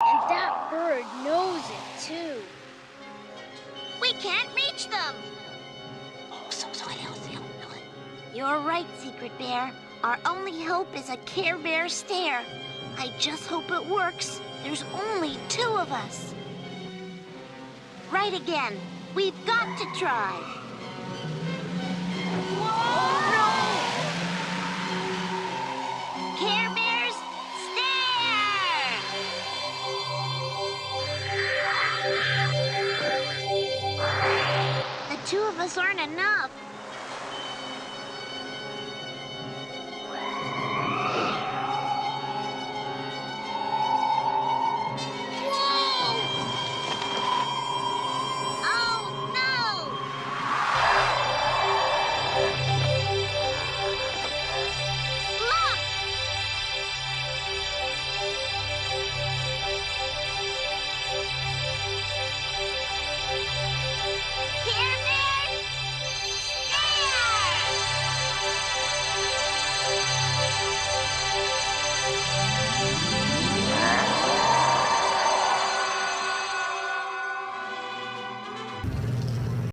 And that bird knows it, too. We can't reach them. You're right, Secret Bear. Our only hope is a Care Bear stare. I just hope it works. There's only 2 of us. Right again. We've got to try. Whoa! Care Bears, stare! The 2 of us aren't enough.